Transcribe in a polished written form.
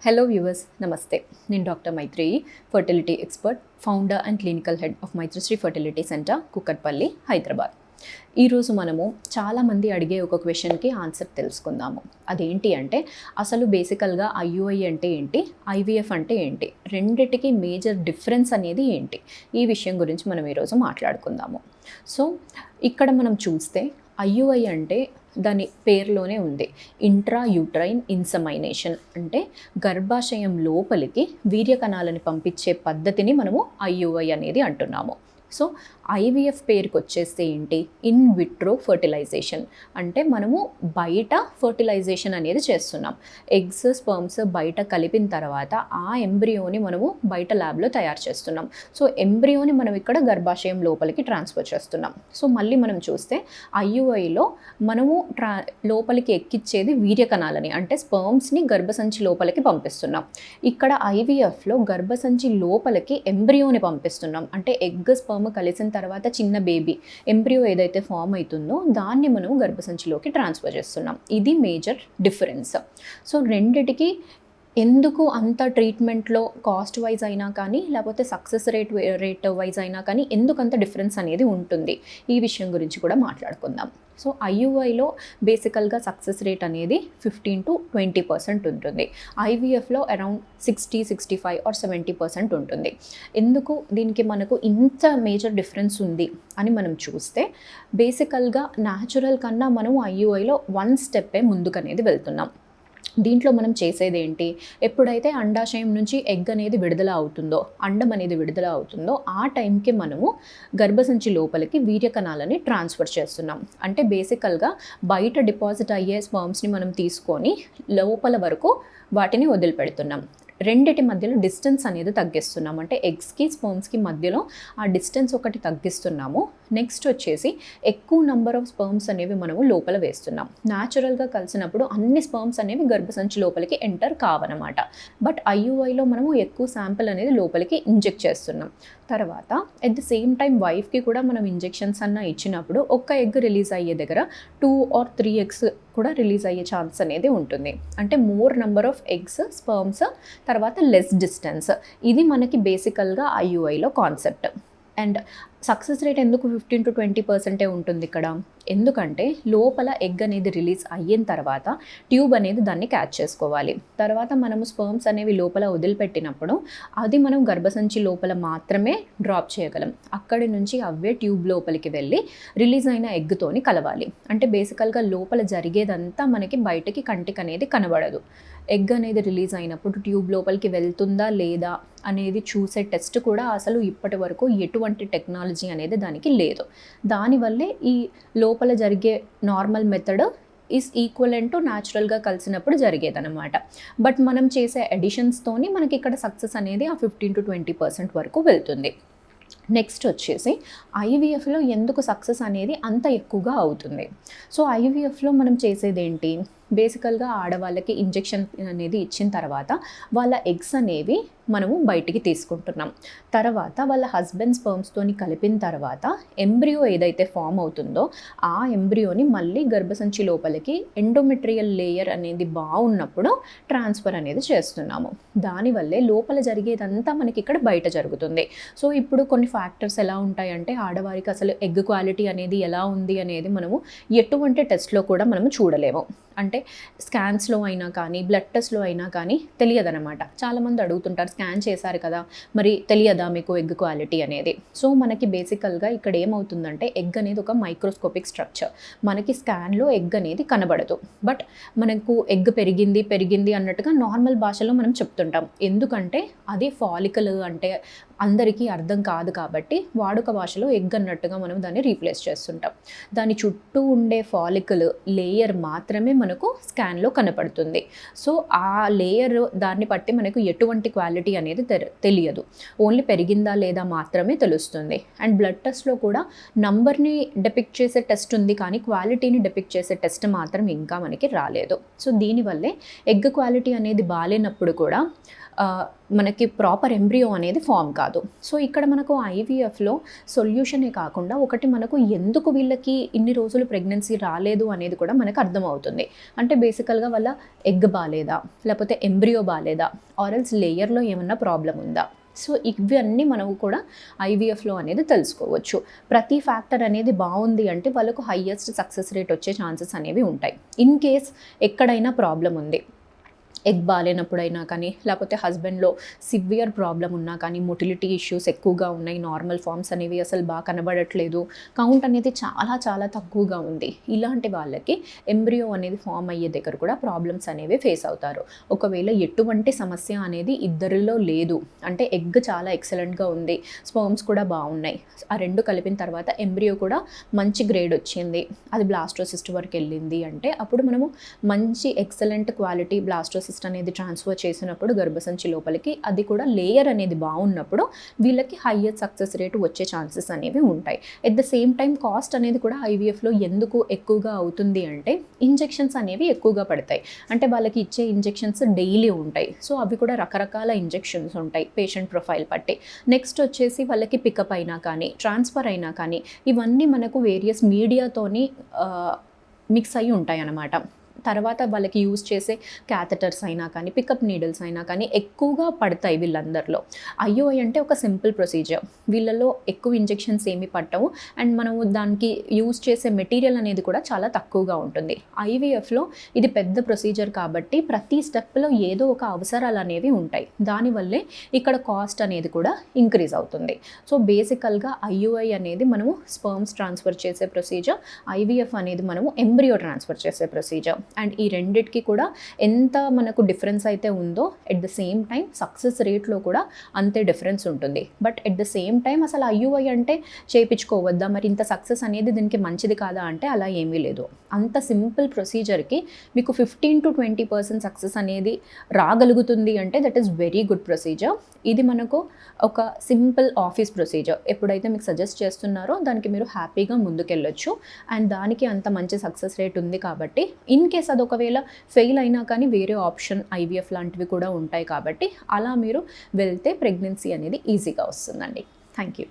Hello viewers, నమస్తే. నేను doctor Maitreyi, fertility expert, founder and clinical head of Maitrisri fertility centre, Kukatpally, Hyderabad. ఈరోజు మనము చాలామంది అడిగే ఒక క్వశ్చన్కి ఆన్సర్ తెలుసుకుందాము. అదేంటి అంటే అసలు బేసికల్గా ఐయుఐ అంటే ఏంటి, ఐవీఎఫ్ అంటే ఏంటి, రెండిటికి మేజర్ డిఫరెన్స్ అనేది ఏంటి, ఈ విషయం గురించి మనం ఈరోజు మాట్లాడుకుందాము. సో ఇక్కడ మనం చూస్తే ఐయుఐ అంటే దాని పేరులోనే ఉంది, ఇంట్రా యూట్రైన్ ఇన్సమైనేషన్. అంటే గర్భాశయం లోపలికి వీర్య కణాలను పంపించే పద్ధతిని మనము ఐయుఐ అనేది అంటున్నాము. సో ఐవీఎఫ్ పేరుకి వచ్చేస్తే ఏంటి, ఇన్ విట్రో ఫర్టిలైజేషన్. అంటే మనము బయట ఫర్టిలైజేషన్ అనేది చేస్తున్నాం. ఎగ్స్ స్పర్మ్స్ బయట కలిపిన తర్వాత ఆ ఎంబ్రియోని మనము బయట ల్యాబ్లో తయారు చేస్తున్నాం. సో ఎంబ్రియోని మనం ఇక్కడ గర్భాశయం లోపలికి ట్రాన్స్ఫర్ చేస్తున్నాం. సో మళ్ళీ మనం చూస్తే ఐయుఐలో మనము లోపలికి ఎక్కిచ్చేది వీర్య కణాలని, అంటే స్పర్మ్స్ని గర్భసంచి లోపలికి పంపిస్తున్నాం. ఇక్కడ ఐవీఎఫ్లో గర్భసంచి లోపలికి ఎంబ్రియోని పంపిస్తున్నాం. అంటే ఎగ్ స్పర్మ్ కలిసిన తర్వాత చిన్న బేబీ ఎంబ్రియో ఏదైతే ఫామ్ అవుతుందో దాన్ని మనం గర్భసంచిలోకి ట్రాన్స్ఫర్ చేస్తున్నాం. ఇది మేజర్ డిఫరెన్స్. సో రెండిటికి ఎందుకు అంత ట్రీట్మెంట్లో కాస్ట్ వైజ్ అయినా కానీ లేకపోతే సక్సెస్ రేట్ వైజ్ అయినా కానీ ఎందుకు అంత డిఫరెన్స్ అనేది ఉంటుంది, ఈ విషయం గురించి కూడా మాట్లాడుకుందాం. సో ఐయుఐలో బేసికల్గా సక్సెస్ రేట్ అనేది 15 to 20% ఉంటుంది. ఐవీఎఫ్లో అరౌండ్ 60-65 or 70% ఉంటుంది. ఎందుకు దీనికి మనకు ఇంత మేజర్ డిఫరెన్స్ ఉంది అని మనం చూస్తే, బేసికల్గా న్యాచురల్ కన్నా మనం ఐయుఐలో 1 స్టెప్పే ముందుకనేది వెళ్తున్నాం. దీంట్లో మనం చేసేది ఏంటి, ఎప్పుడైతే అండాశయం నుంచి ఎగ్ అనేది విడుదల అవుతుందో, అండం అనేది విడుదల అవుతుందో ఆ టైంకి మనము గర్భసంచి లోపలికి వీర్య కణాలని ట్రాన్స్ఫర్ చేస్తున్నాం. అంటే బేసికల్గా బయట డిపాజిట్ అయ్యే స్పర్మ్స్ని మనం తీసుకొని లోపల వరకు వాటిని వదిలిపెడుతున్నాం. రెండిటి మధ్యలో డిస్టెన్స్ అనేది తగ్గిస్తున్నాం. అంటే ఎగ్స్కి స్పర్మ్స్కి మధ్యలో ఆ డిస్టెన్స్ ఒకటి తగ్గిస్తున్నాము. నెక్స్ట్ వచ్చేసి ఎక్కువ నెంబర్ ఆఫ్ స్పర్మ్స్ అనేవి మనము లోపల వేస్తున్నాం. న్యాచురల్గా కలిసినప్పుడు అన్ని స్పర్మ్స్ అనేవి గర్భసంచి లోపలికి ఎంటర్ కావనమాట. బట్ ఐయుఐలో మనము ఎక్కువ శాంపిల్ అనేది లోపలికి ఇంజెక్ట్ చేస్తున్నాం. తర్వాత ఎట్ ది సేమ్ టైం వైఫ్కి కూడా మనం ఇంజెక్షన్స్ అన్న ఇచ్చినప్పుడు ఒక్క ఎగ్ రిలీజ్ అయ్యే దగ్గర 2 or 3 eggs కూడా రిలీజ్ అయ్యే ఛాన్స్ అనేది ఉంటుంది. అంటే more number of eggs sperms, తర్వాత లెస్ డిస్టెన్స్. ఇది మనకి బేసికల్గా ఐయుఐలో కాన్సెప్ట్. అండ్ సక్సెస్ రేట్ ఎందుకు 15 to 20% ఉంటుంది ఇక్కడ, ఎందుకంటే లోపల ఎగ్ అనేది రిలీజ్ అయిన తర్వాత ట్యూబ్ అనేది దాన్ని క్యాచ్ చేసుకోవాలి. తర్వాత మనము స్పర్మ్స్ అనేవి లోపల వదిలిపెట్టినప్పుడు అది మనం గర్భసంచి లోపల మాత్రమే డ్రాప్ చేయగలం. అక్కడి నుంచి అవే ట్యూబ్ లోపలికి వెళ్ళి రిలీజ్ అయిన ఎగ్తోని కలవాలి. అంటే బేసికల్గా లోపల జరిగేదంతా మనకి బయటకి కంటికి అనేది కనబడదు. ఎగ్ అనేది రిలీజ్ అయినప్పుడు ట్యూబ్ లోపలికి వెళ్తుందా లేదా అనేది చూసే టెస్ట్ కూడా అసలు ఇప్పటి వరకు ఎటువంటి టెక్నాలజీ అనేది దానికి లేదు. దానివల్లే ఈ లోపల జరిగే normal method is equivalent to న్యాచురల్గా కలిసినప్పుడు జరిగేదన్నమాట. బట్ మనం చేసే ఎడిషన్స్తోని మనకి ఇక్కడ సక్సెస్ అనేది ఆ 15 to 20% వరకు వెళ్తుంది. నెక్స్ట్ వచ్చేసి ఐవీఎఫ్లో ఎందుకు సక్సెస్ అనేది అంత ఎక్కువగా అవుతుంది. సో ఐవీఎఫ్లో మనం చేసేది ఏంటి, బేసికల్గా ఆడవాళ్ళకి ఇంజెక్షన్ అనేది ఇచ్చిన తర్వాత వాళ్ళ ఎగ్స్ అనేవి మనము బయటికి తీసుకుంటున్నాం. తర్వాత వాళ్ళ హస్బెండ్ స్పర్మ్స్తోని కలిపిన తర్వాత ఎంబ్రియో ఏదైతే ఫామ్ అవుతుందో ఆ ఎంబ్రియోని మళ్ళీ గర్భసంచి లోపలికి ఎండోమెట్రియల్ లేయర్ అనేది బాగున్నప్పుడు ట్రాన్స్ఫర్ అనేది చేస్తున్నాము. దానివల్లే లోపల జరిగేదంతా మనకి ఇక్కడ బయట జరుగుతుంది. సో ఇప్పుడు కొన్ని ఫ్యాక్టర్స్ ఎలా ఉంటాయంటే, ఆడవారికి అసలు ఎగ్ క్వాలిటీ అనేది ఎలా ఉంది అనేది మనము ఎటువంటి టెస్ట్లో కూడా మనము చూడలేము. అంటే స్కాన్స్లో అయినా కానీ బ్లడ్ టెస్ట్లో అయినా కానీ తెలియదన్నమాట. చాలామంది అడుగుతుంటారు, స్కాన్ చేశారు కదా మరి తెలియదా మీకు ఎగ్ క్వాలిటీ అనేది. సో మనకి బేసికల్గా ఇక్కడ ఏమవుతుందంటే ఎగ్ అనేది ఒక మైక్రోస్కోపిక్ స్ట్రక్చర్. మనకి స్కాన్లో ఎగ్ అనేది కనబడదు. బట్ మనకు ఎగ్ పెరిగింది అన్నట్టుగా నార్మల్ భాషలో మనం చెప్తుంటాం. ఎందుకంటే అది ఫాలికల్ అంటే అందరికీ అర్థం కాదు కాబట్టి వాడుక భాషలో ఎగ్ అన్నట్టుగా మనం దాన్ని రీప్లేస్ చేస్తుంటాం. దాని చుట్టూ ఉండే ఫాలికల్ లేయర్ మాత్రమే మనకు స్కాన్లో కనపడుతుంది. సో ఆ లేయర్ దాన్ని బట్టి మనకు ఎటువంటి క్వాలిటీ అనేది తెలియదు. ఓన్లీ పెరిగిందా లేదా మాత్రమే తెలుస్తుంది. అండ్ బ్లడ్ టెస్ట్లో కూడా నంబర్ని డెపిక్ట్ చేసే టెస్ట్ ఉంది కానీ క్వాలిటీని డెపిక్ట్ చేసే టెస్ట్ మాత్రం ఇంకా మనకి రాలేదు. సో దీనివల్లే ఎగ్ క్వాలిటీ అనేది బాగాలేనప్పుడు కూడా మనకి ప్రాపర్ ఎంబ్రియో అనేది ఫామ్ కాదు. సో ఇక్కడ మనకు ఐవీఎఫ్లో సొల్యూషనే కాకుండా ఒకటి మనకు ఎందుకు వీళ్ళకి ఇన్ని రోజులు ప్రెగ్నెన్సీ రాలేదు అనేది కూడా మనకు అర్థమవుతుంది. అంటే బేసికల్గా వాళ్ళ ఎగ్ బాలేదా, లేకపోతే ఎంబ్రియో బాలేదా, ఆరెల్స్ లేయర్లో ఏమన్నా ప్రాబ్లం ఉందా. సో ఇవన్నీ మనము కూడా ఐవీఎఫ్లో అనేది తెలుసుకోవచ్చు. ప్రతి ఫ్యాక్టర్ అనేది బాగుంది అంటే వాళ్ళకు హైయెస్ట్ సక్సెస్ రేట్ వచ్చే ఛాన్సెస్ అనేవి ఉంటాయి. ఇన్ కేస్ ఎక్కడైనా ప్రాబ్లం ఉంది, ఎగ్ బాగాలేనప్పుడైనా కానీ, లేకపోతే హస్బెండ్లో సివియర్ ప్రాబ్లం ఉన్నా కానీ, మొటిలిటీ ఇష్యూస్ ఎక్కువగా ఉన్నాయి, నార్మల్ ఫామ్స్ అనేవి అసలు బాగా కనబడట్లేదు, కౌంట్ అనేది చాలా చాలా తక్కువగా ఉంది, ఇలాంటి వాళ్ళకి ఎంబ్రియో అనేది ఫామ్ అయ్యే దగ్గర కూడా ప్రాబ్లమ్స్ అనేవి ఫేస్ అవుతారు. ఒకవేళ ఎటువంటి సమస్య అనేది ఇద్దరిలో లేదు అంటే ఎగ్ చాలా ఎక్సలెంట్గా ఉంది, స్పర్మ్స్ కూడా బాగున్నాయి, ఆ రెండు కలిపిన తర్వాత ఎంబ్రియో కూడా మంచి గ్రేడ్ వచ్చింది, అది బ్లాస్టోసిస్ట్ వరకు వెళ్ళింది అంటే అప్పుడు మనము మంచి ఎక్సలెంట్ క్వాలిటీ బ్లాస్టోసిస్ట్ అనేది ట్రాన్స్ఫర్ చేసినప్పుడు గర్భసంచి లోపలికి, అది కూడా లేయర్ అనేది బాగున్నప్పుడు వీళ్ళకి హైయెస్ట్ సక్సెస్ రేటు వచ్చే ఛాన్సెస్ అనేవి ఉంటాయి. At the same time cost అనేది కూడా ఐవీఎఫ్లో ఎందుకు ఎక్కువగా అవుతుంది అంటే ఇంజెక్షన్స్ అనేవి ఎక్కువగా పడతాయి. అంటే వాళ్ళకి ఇచ్చే ఇంజెక్షన్స్ డైలీ ఉంటాయి. సో అవి కూడా రకరకాల ఇంజెక్షన్స్ ఉంటాయి పేషెంట్ ప్రొఫైల్ పట్టి. నెక్స్ట్ వచ్చేసి వాళ్ళకి పికప్ అయినా కానీ, ట్రాన్స్ఫర్ అయినా కానీ, ఇవన్నీ మనకు వేరియస్ మీడియాతోని మిక్స్ అయ్యి ఉంటాయి అన్నమాట. తర్వాత వాళ్ళకి యూజ్ చేసే క్యాథెటర్స్ అయినా కానీ, పికప్ నీడిల్స్ అయినా కానీ ఎక్కువగా పడతాయి వీళ్ళందరిలో. ఐఓఐ అంటే ఒక సింపుల్ ప్రొసీజర్, వీళ్ళలో ఎక్కువ ఇంజెక్షన్స్ ఏమి పట్టవు అండ్ మనము దానికి యూజ్ చేసే మెటీరియల్ అనేది కూడా చాలా తక్కువగా ఉంటుంది. ఐవీఎఫ్లో ఇది పెద్ద ప్రొసీజర్ కాబట్టి ప్రతి స్టెప్లో ఏదో ఒక అవసరాలు అనేవి ఉంటాయి, దానివల్లే ఇక్కడ కాస్ట్ అనేది కూడా ఇంక్రీజ్ అవుతుంది. సో బేసికల్గా ఐఓఐ అనేది మనము స్పర్మ్స్ ట్రాన్స్ఫర్ చేసే ప్రొసీజర్, ఐవీఎఫ్ అనేది మనము ఎంబ్రియో ట్రాన్స్ఫర్ చేసే ప్రొసీజర్. అండ్ ఈ రెండిటికి కూడా ఎంత మనకు డిఫరెన్స్ అయితే ఉందో at the same time success రేట్లో కూడా అంతే డిఫరెన్స్ ఉంటుంది. But at the same time అసలు ఐయుఐ అంటే చేయించుకోవద్దా, మరి ఇంత సక్సెస్ అనేది దీనికి మంచిది కాదా అంటే అలా ఏమీ లేదు. అంత సింపుల్ ప్రొసీజర్కి మీకు 15 to 20% సక్సెస్ అనేది రాగలుగుతుంది అంటే that is very good procedure. ఇది మనకు ఒక సింపుల్ ఆఫీస్ ప్రొసీజర్, ఎప్పుడైతే మీకు సజెస్ట్ చేస్తున్నారో దానికి మీరు హ్యాపీగా ముందుకెళ్ళొచ్చు. అండ్ దానికి అంత మంచి సక్సెస్ రేట్ ఉంది కాబట్టి ఇన్ కేస్ అది ఒకవేళ ఫెయిల్ అయినా కానీ వేరే ఆప్షన్ ఐవీఎఫ్ లాంటివి కూడా ఉంటాయి కాబట్టి అలా మీరు వెళ్తే ప్రెగ్నెన్సీ అనేది ఈజీగా వస్తుందండి. Thank you.